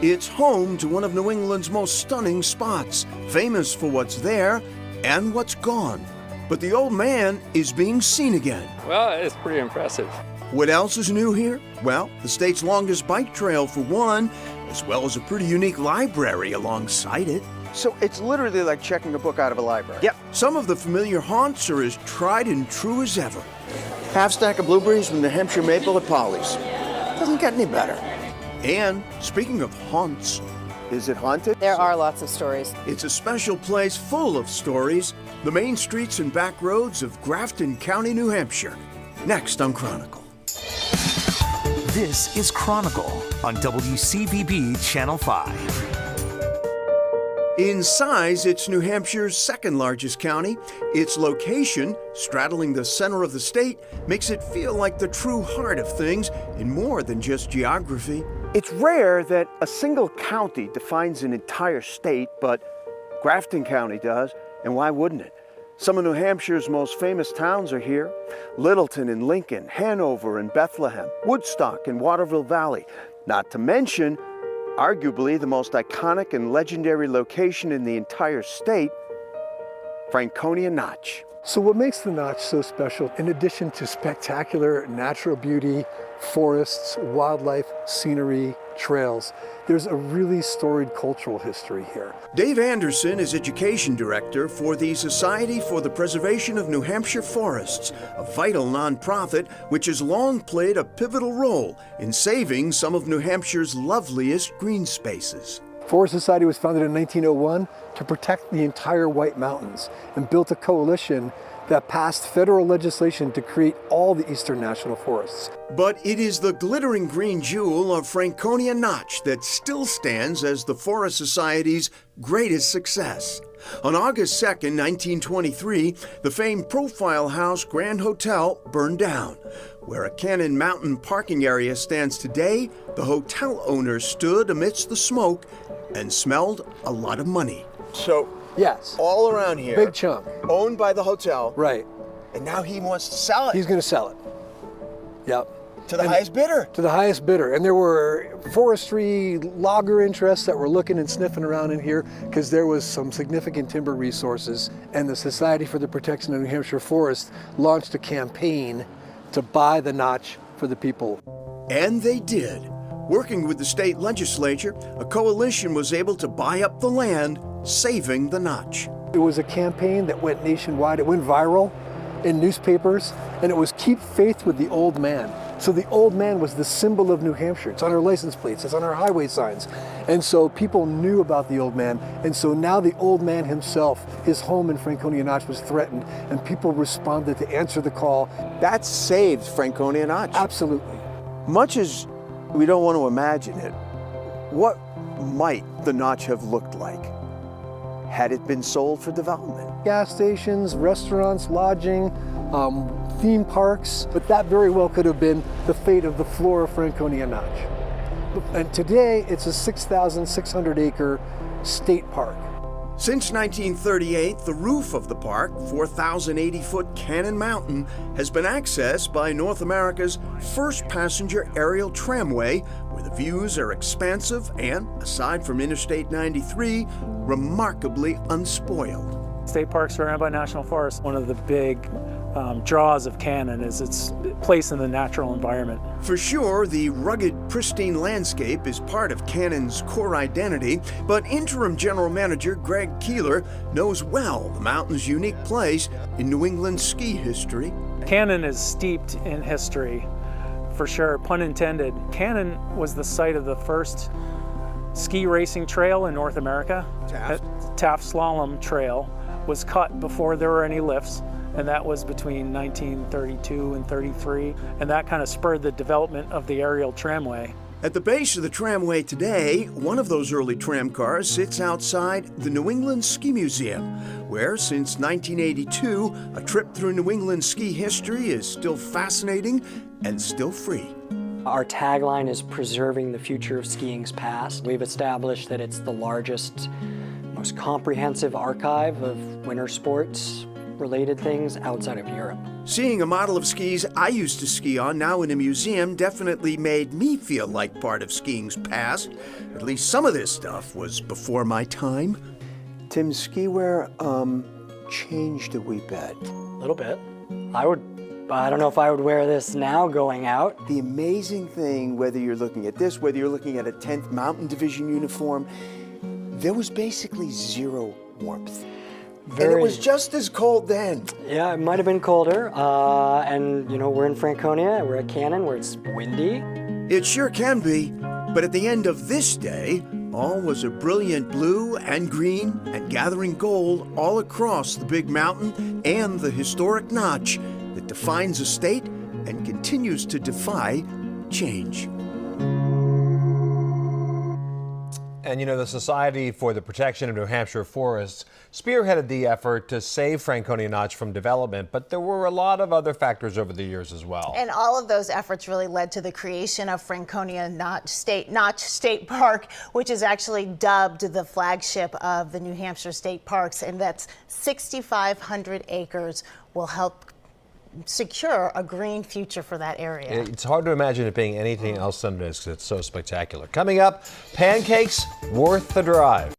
It's home to one of New England's most stunning spots, famous for what's there and what's gone. But the old man is being seen again. Well, it's pretty impressive. What else is new here? Well, the state's longest bike trail for one, as well as a pretty unique library alongside it. So it's literally like checking a book out of a library. Yep. Some of the familiar haunts are as tried and true as ever. Half stack of blueberries from New Hampshire maple at Polly's. Doesn't get any better. And speaking of haunts, Is it haunted? There are lots of stories. it's a special place full of stories, the main streets and back roads of Grafton County, New Hampshire. Next on Chronicle. This is Chronicle on WCVB Channel 5. In size, it's New Hampshire's second largest county. Its location, straddling the center of the state, makes it feel like the true heart of things in more than just geography. It's rare that a single county defines an entire state, but Grafton County does, and why wouldn't it? Some of New Hampshire's most famous towns are here. Littleton and Lincoln, Hanover and Bethlehem, Woodstock and Waterville Valley, not to mention arguably the most iconic and legendary location in the entire state, Franconia Notch. So what makes the Notch so special, in addition to spectacular natural beauty, forests, wildlife, scenery, trails, there's a really storied cultural history here. Dave Anderson is Education Director for the Society for the Preservation of New Hampshire Forests, a vital nonprofit which has long played a pivotal role in saving some of New Hampshire's loveliest green spaces. Forest Society was founded in 1901 to protect the entire White Mountains and built a coalition that passed federal legislation to create all the eastern national forests. But it is the glittering green jewel of Franconia Notch that still stands as the Forest Society's greatest success. On August 2nd, 1923, the famed Profile House Grand Hotel burned down. Where a Cannon Mountain parking area stands today, the hotel owner stood amidst the smoke and smelled a lot of money. So Yes, all around here, big chunk, owned by the hotel, right. and now he wants to sell it He's gonna sell it. Yep. to the highest bidder. To the highest bidder. And there were forestry logger interests that were looking and sniffing around in here because there was some significant timber resources, and the Society for the Protection of New Hampshire Forests launched a campaign to buy the Notch for the people. And they did. Working with the state legislature, a coalition was able to buy up the land, saving the Notch. It was a campaign that went nationwide. It went viral in newspapers, and it was Keep Faith with the Old Man. So the Old Man was the symbol of New Hampshire. It's on our license plates, it's on our highway signs. And so people knew about the Old Man. And so now the Old Man himself, his home in Franconia Notch was threatened, and people responded to answer the call. That saved Franconia Notch. Absolutely. Much as we don't want to imagine it, what might the Notch have looked like had it been sold for development? Gas stations, restaurants, lodging, theme parks, but that very well could have been the fate of the floor of Franconia Notch. And today it's a 6,600 acre state park. Since 1938, the roof of the park, 4,080-foot Cannon Mountain, has been accessed by North America's first passenger aerial tramway, where the views are expansive and, aside from Interstate 93, remarkably unspoiled. State parks are owned by National Forest. One of the big draws of Cannon is its place in the natural environment. For sure, the rugged, pristine landscape is part of Cannon's core identity, but interim general manager Greg Keeler knows well the mountain's unique place in New England ski history. Cannon is steeped in history, for sure, pun intended. Cannon was the site of the first ski racing trail in North America. Taft Slalom Trail was cut before there were any lifts, and that was between 1932 and 33, and that kind of spurred the development of the aerial tramway. At the base of the tramway today, one of those early tram cars sits outside the New England Ski Museum, where since 1982, a trip through New England ski history is still fascinating and still free. Our tagline is preserving the future of skiing's past. We've established that it's the largest, most comprehensive archive of winter sports related things outside of Europe. Seeing a model of skis I used to ski on now in a museum definitely made me feel like part of skiing's past. At least some of this stuff was before my time. Tim, ski wear, changed a wee bit. A little bit. I don't know if I would wear this now going out. The amazing thing, whether you're looking at this, whether you're looking at a 10th Mountain Division uniform, there was basically zero warmth. And it was just as cold then. Yeah, it might have been colder. And you know, we're in Franconia, we're at Cannon, where it's windy. It sure can be, but at the end of this day, all was a brilliant blue and green and gathering gold all across the big mountain and the historic notch that defines a state and continues to defy change. And you know, the Society for the Protection of New Hampshire Forests spearheaded the effort to save Franconia Notch from development, but there were a lot of other factors over the years as well. And all of those efforts really led to the creation of Franconia Notch State Park, which is actually dubbed the flagship of the New Hampshire State Parks, and that's 6,500 acres will help secure a green future for that area. It's hard to imagine it being anything else than this because it's so spectacular. Coming up, pancakes worth the drive.